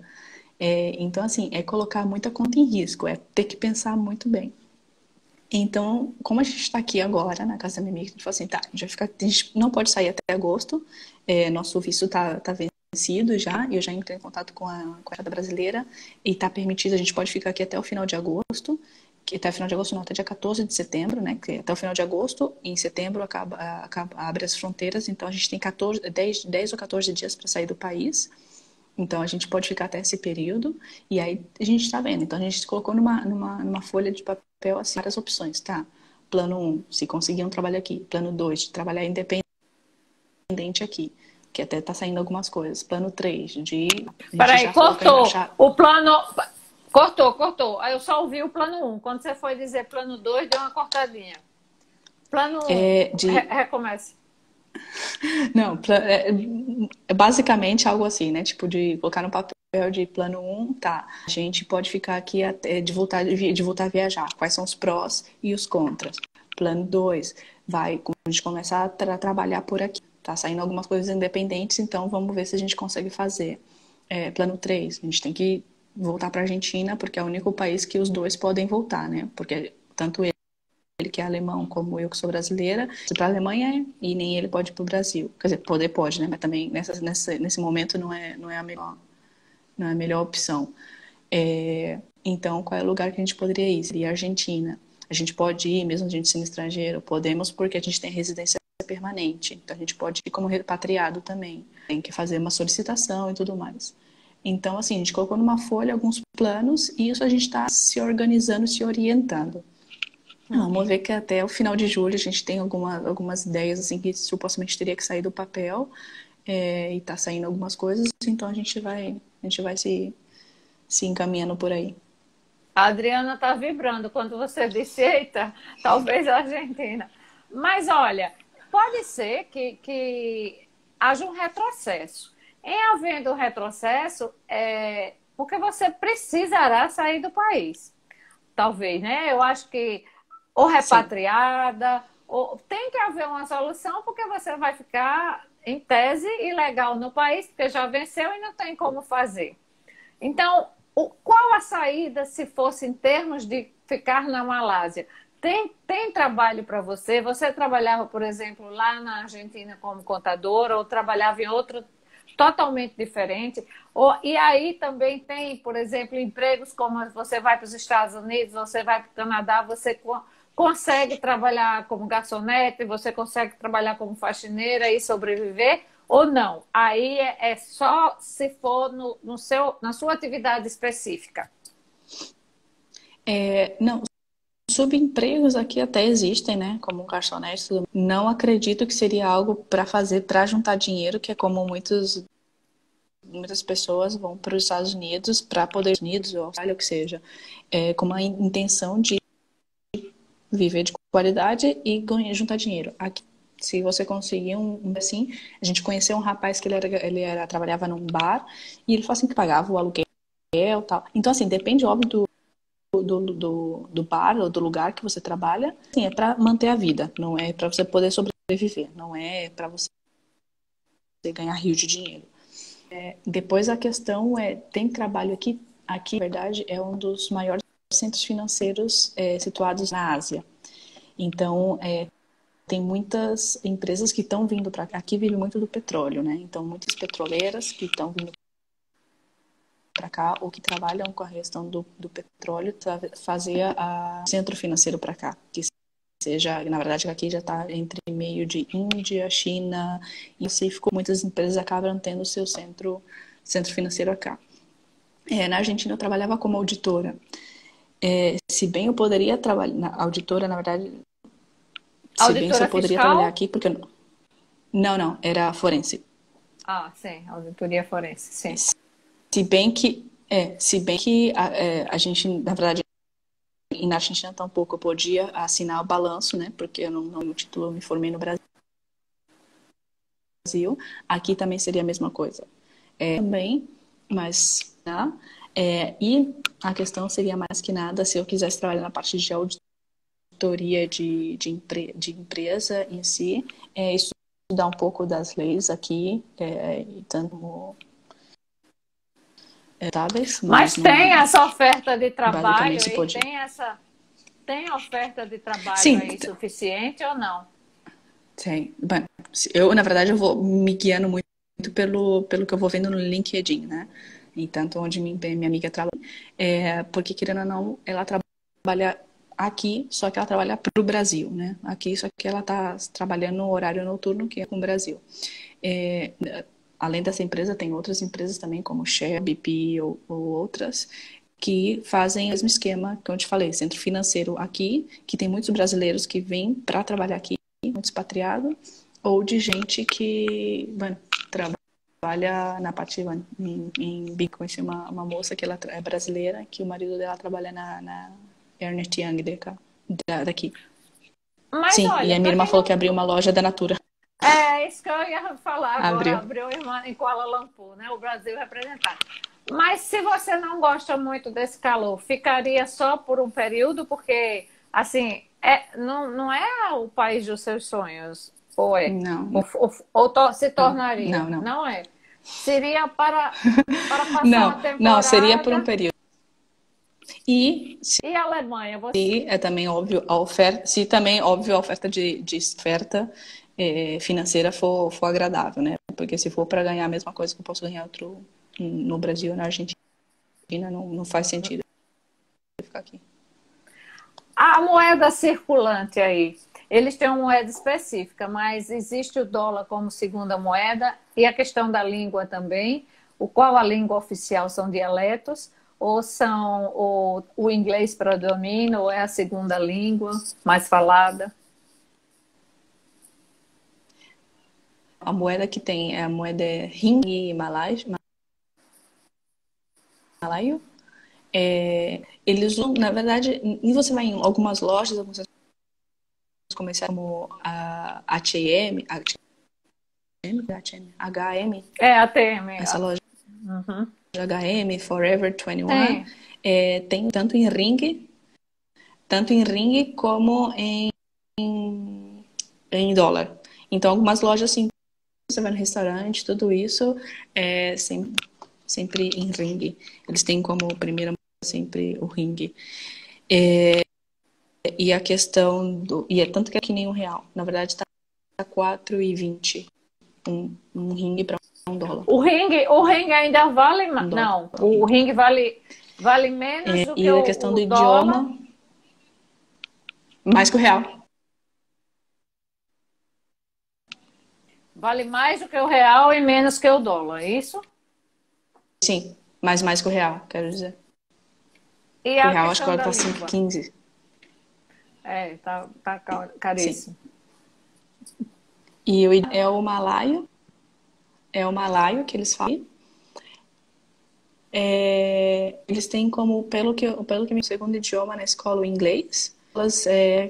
Então, assim, é colocar muita conta em risco, é ter que pensar muito bem. Então, como a gente está aqui agora, na casa da minha amiga, a gente falou assim, tá, a gente não pode sair até agosto, nosso visto tá vencido já, e eu já entrei em contato com a Embaixada Brasileira, e está permitido, a gente pode ficar aqui até o final de agosto, que até o final de agosto não, até dia 14 de setembro, né, que até o final de agosto, e em setembro abre as fronteiras, então a gente tem 10 ou 14 dias para sair do país. Então a gente pode ficar até esse período e aí a gente está vendo. Então a gente colocou numa folha de papel assim, várias opções, tá? Plano um, se conseguir um trabalho aqui. Plano 2, de trabalhar independente aqui, que até tá saindo algumas coisas. Plano 3, a gente Peraí, já falou com a cortou. embaixada. O plano. Cortou. Aí eu só ouvi o plano um. Quando você foi dizer plano 2, deu uma cortadinha. Plano um. É, de Recomece. Não, é basicamente algo assim, né? Tipo, de colocar no papel de plano um, tá. A gente pode ficar aqui até de voltar a viajar. Quais são os prós e os contras? Plano 2, a gente começar a trabalhar por aqui. Tá saindo algumas coisas independentes, então vamos ver se a gente consegue fazer. Plano 3, a gente tem que voltar para a Argentina, porque é o único país que os dois podem voltar, né? Porque tanto ele que é alemão, como eu que sou brasileira, para a Alemanha e nem ele pode ir para o Brasil. Quer dizer, poder pode, né? Mas também nesse momento não é não é a melhor opção. Então, qual é o lugar que a gente poderia ir? Seria a Argentina. A gente pode ir, mesmo a gente sendo estrangeiro, podemos porque a gente tem residência permanente. Então, a gente pode ir como repatriado também. Tem que fazer uma solicitação e tudo mais. Então, assim, a gente colocou numa folha alguns planos e isso a gente está se organizando, se orientando. Vamos ver que até o final de julho a gente tem algumas ideias assim que supostamente teria que sair do papel e tá saindo algumas coisas, então a gente vai se encaminhando por aí. A Adriana está vibrando quando você disse, eita, talvez a Argentina. Mas olha, pode ser que haja um retrocesso. Em havendo retrocesso, porque você precisará sair do país. Talvez, né? Eu acho que ou Sim, repatriada, ou tem que haver uma solução, porque você vai ficar, em tese, ilegal no país, porque já venceu e não tem como fazer. Então, qual a saída se fosse em termos de ficar na Malásia? Tem trabalho para você? Você trabalhava, por exemplo, lá na Argentina como contadora ou trabalhava em outro totalmente diferente? E aí também tem, por exemplo, empregos como você vai para os Estados Unidos, você vai para o Canadá, você consegue trabalhar como garçonete, você consegue trabalhar como faxineira e sobreviver? Ou não? Aí é só se for na sua atividade específica. não, subempregos aqui até existem, né? Como garçonete, tudo. Não acredito que seria algo para fazer para juntar dinheiro, que é como muitos muitas pessoas vão para os Estados Unidos para poder Unidos ou Austrália, o que seja, com uma intenção de viver de qualidade e ganhar, juntar dinheiro. Aqui, se você conseguir assim, a gente conheceu um rapaz que trabalhava num bar e ele falou assim que pagava o aluguel e tal. Então, assim, depende, óbvio, do bar ou do lugar que você trabalha. Assim, é para manter a vida, não é para você poder sobreviver, não é para você ganhar rios de dinheiro. Depois a questão tem trabalho aqui. Aqui, na verdade, é um dos maiores centros financeiros situados na Ásia. Então, tem muitas empresas que estão vindo para cá. Aqui vive muito do petróleo, né? Então, muitas petroleiras que estão vindo para cá ou que trabalham com a questão do petróleo fazer a centro financeiro para cá. Que seja, na verdade, aqui já está entre meio de Índia, China e Pacífico. Muitas empresas acabam tendo o seu centro financeiro acá. Na Argentina eu trabalhava como auditora. Se bem eu poderia trabalhar na auditora, na verdade, se bem Auditora eu poderia fiscal? trabalhar aqui, porque não, era forense. Ah, sim, auditoria forense, sim. Se bem que a gente, na verdade, e na Argentina tampouco eu podia assinar o balanço, né? Porque eu no título eu me formei no Brasil. Aqui também seria a mesma coisa. Também, mas e a questão seria mais que nada se eu quisesse trabalhar na parte de auditoria de empresa em si, estudar um pouco das leis aqui, e tanto Mas tem essa oferta de trabalho basicamente se e podia. tem oferta de trabalho Sim, aí suficiente ou não? tem. Bem, na verdade, eu vou me guiando muito pelo que eu vou vendo no LinkedIn, né? E tanto onde minha amiga trabalha. Porque, querendo ou não, ela trabalha aqui, só que ela trabalha para o Brasil, né? Aqui, só que ela está trabalhando no horário noturno, que é com o Brasil. É, Além dessa empresa, tem outras empresas também, como Shell, BP ou outras, que fazem o mesmo esquema que eu te falei, centro financeiro aqui, que tem muitos brasileiros que vêm para trabalhar aqui, muito expatriado, ou de gente que trabalha na parte em Big. Conheci uma moça que ela é brasileira, que o marido dela trabalha na Ernst Young daqui. Mas Sim, e olha, a minha para irmã quem falou que não. abriu uma loja da Natura. É isso que eu ia falar agora, Abriu. abriu em Kuala Lumpur, né? O Brasil representado. Mas se você não gosta muito desse calor, ficaria só por um período, porque, assim, não é o país dos seus sonhos, ou é? Não, Se tornaria? não. Não é. Seria para passar uma Não, seria por um temporada. período. E E a Alemanha? se é também óbvio a oferta, se também óbvio a oferta de oferta financeira for agradável, né? Porque se for para ganhar a mesma coisa que eu posso ganhar no Brasil ou na Argentina, não faz sentido eu ficar aqui. A moeda circulante aí, eles têm uma moeda específica, mas existe o dólar como segunda moeda e a questão da língua também. Qual a língua oficial? São dialetos ou são o inglês predomina ou é a segunda língua mais falada? A moeda que tem a moeda ringgit malaio. Eles usam, na verdade, e você vai em algumas lojas, alguns comerciais como a H&M, H&M, É a TM. essa loja Uhum. H&M, Forever 21, Tem. tem tanto em ringue como em dólar. Então, algumas lojas, assim, você vai no restaurante, tudo isso é sempre em ringue. Eles têm como primeira moeda sempre o ringue. E a questão e é tanto que é que nem R$1. Na verdade, está 4,20 um ringue para $1. O ringue ainda vale. $1. Não, o ringue vale menos do que E a questão o do dólar. idioma, mais que o real. Vale mais do que o real e menos que o dólar, é isso? Sim, mas mais que o real, quero dizer. E O a real acho que questão agora da tá língua? 5,15. Tá Sim. caríssimo. E é o malaio que eles falam. Eles têm como, pelo que me segundo idioma na escola, o inglês. Elas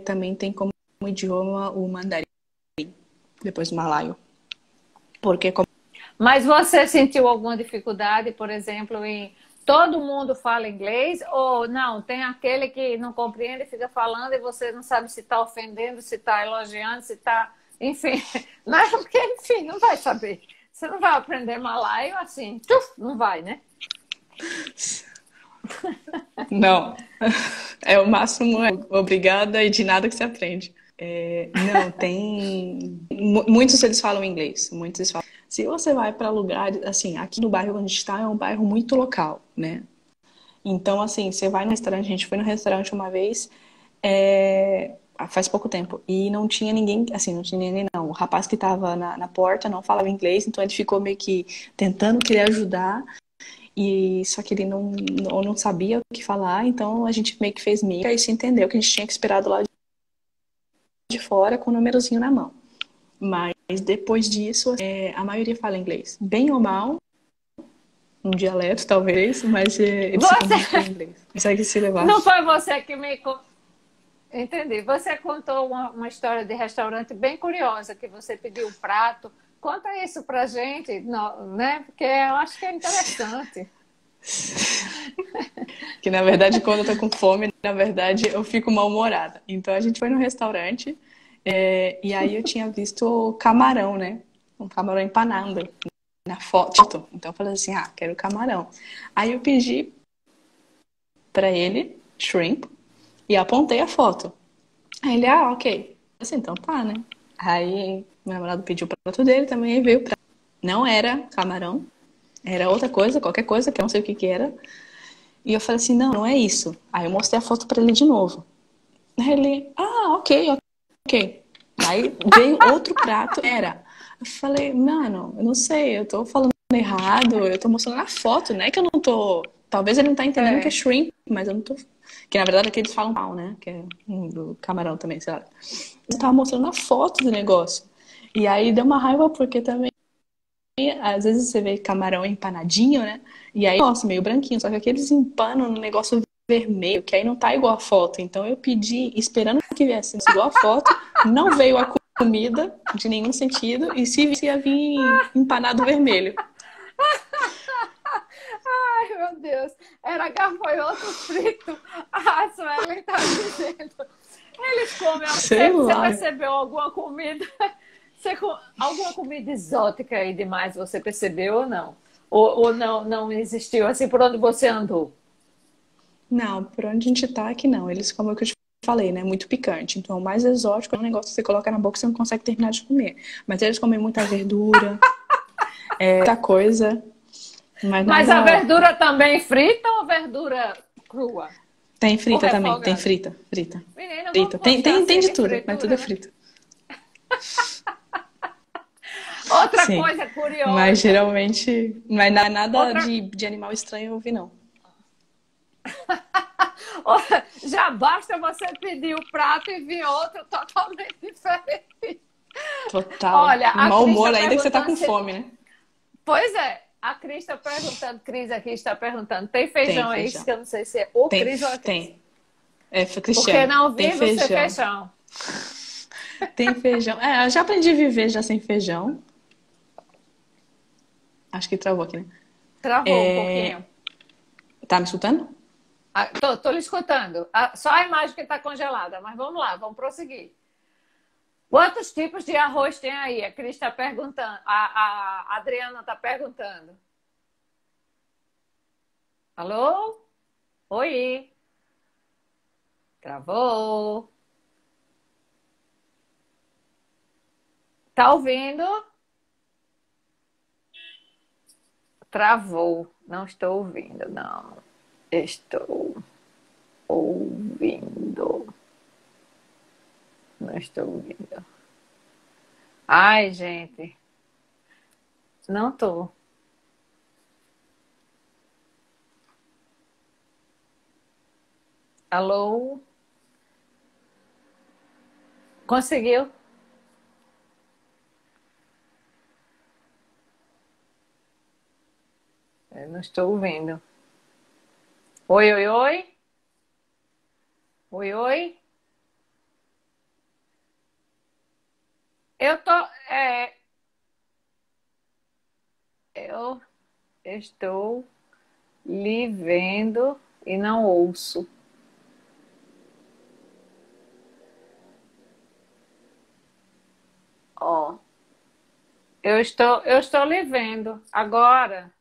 também têm como idioma o mandarim, depois o malaio. Porque como Mas você sentiu alguma dificuldade, por exemplo, em todo mundo fala inglês ou não? Tem aquele que não compreende e fica falando e você não sabe se está ofendendo, se está elogiando, se está. Enfim, não é porque, enfim, não vai saber. Você não vai aprender malaio assim, não vai, né? não, é o máximo, obrigada e de nada que se aprende. Não, muitos eles falam inglês, muitos eles falam. Se você vai para lugares, assim, aqui no bairro onde a gente está é um bairro muito local, né? Então, assim, você vai no restaurante, a gente foi no restaurante uma vez, faz pouco tempo, e não tinha ninguém, assim, não tinha ninguém não. O rapaz que estava na porta não falava inglês, então ele ficou meio que tentando querer ajudar, e só que ele não sabia o que falar, então a gente meio que fez mica e se entendeu que a gente tinha que esperar do lado de fora com o númerozinho na mão. Mas depois disso, a maioria fala inglês. Bem ou mal, um dialeto talvez, mas eles se comunicam em Você inglês. Consegue se levar. não foi você que me entendi. Você contou uma história de restaurante bem curiosa, que você pediu um prato. Conta isso pra gente, né? Porque eu acho que é interessante. Que na verdade, quando eu tô com fome, na verdade, eu fico mal-humorada. Então a gente foi no restaurante, e aí eu tinha visto camarão, né? Um camarão empanado na foto. Então eu falei assim, quero camarão. Aí eu pedi pra ele, shrimp, e apontei a foto. Aí ele, ok. Assim, então tá, né? Aí meu namorado pediu o prato dele também, aí veio o prato. Não era camarão, era outra coisa, qualquer coisa, que eu não sei o que que era. E eu falei assim, não, não é isso. Aí eu mostrei a foto pra ele de novo. Aí ele, ok, ok. Aí veio outro prato, era. Eu falei, mano, eu não sei, eu tô falando errado, eu tô mostrando a foto, né? Que eu não tô. Talvez ele não tá entendendo que é É. shrimp, mas eu não tô. Que na verdade aqui eles falam pau, né? Que é do camarão também, sei lá. Eu tava mostrando a foto do negócio. E aí deu uma raiva porque também, às vezes você vê camarão empanadinho, né? E aí, nossa, meio branquinho, só que aqui eles empanam no negócio vermelho, que aí não tá igual a foto. Então eu pedi, esperando que viesse igual a foto, não veio a comida de nenhum sentido, e se viesse ia vir empanado vermelho. Ai, meu Deus. Era gafanhoto frito. A Suelen está dizendo. Eles comem. Sei Você lá. percebeu alguma comida? Alguma comida exótica aí demais você percebeu ou não? Ou não existiu assim por onde você andou? Não, por onde a gente tá aqui não. Eles, como eu te falei, né? Muito picante. Então, o mais exótico é um negócio que você coloca na boca e você não consegue terminar de comer. Mas eles comem muita verdura, muita coisa, mas Mas a nada. verdura também frita ou verdura crua? Tem Ou frita também, tem refogada? frita, frita. Menina, Frita. vamos gostar Tem assim de de tudo, mas tudo é fritura, né? frito. Outra Sim. coisa Mas curiosa. geralmente. Mas nada Outra de animal estranho eu ouvi, não. Já basta você pedir o prato e vir outro totalmente diferente. Total. Olha, Um a mau Cris está humor ainda que você tá perguntando com se. fome, né? Pois é, a Cris está perguntando, Cris aqui está perguntando, tem Tem feijão aí? feijão. Que eu não sei se é o Tem, Cris ou a Cris. tem. É, Porque Cristiane, não tem vivo sem feijão. feijão. Tem feijão. Eu já aprendi a viver já sem feijão. Acho que travou aqui, né? Travou um pouquinho. Tá me escutando? Tô lhe escutando. Só a imagem que está congelada, mas vamos lá, vamos prosseguir. Quantos tipos de arroz tem aí? A Cris está perguntando. A Adriana está perguntando. Alô? Oi? Travou? Tá ouvindo? Travou. Não estou ouvindo, não. Estou ouvindo. Não estou ouvindo. Ai, gente. Não tô. Alô? Conseguiu? Eu não estou ouvindo. Oi, oi, oi. Oi, oi. Eu tô, é, eu estou lhe vendo e não ouço. Ó, eu estou lhe vendo. Agora,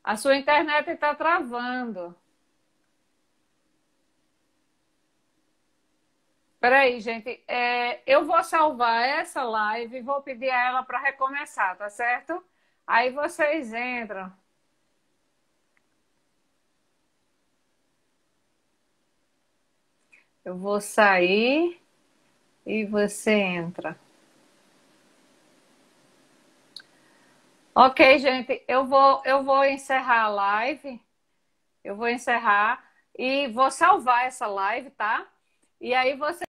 a sua internet está travando. Peraí, gente, eu vou salvar essa live e vou pedir a ela para recomeçar, tá certo? Aí vocês entram. Eu vou sair e você entra. Ok, gente, eu vou encerrar a live. Eu vou encerrar e vou salvar essa live, tá? E aí você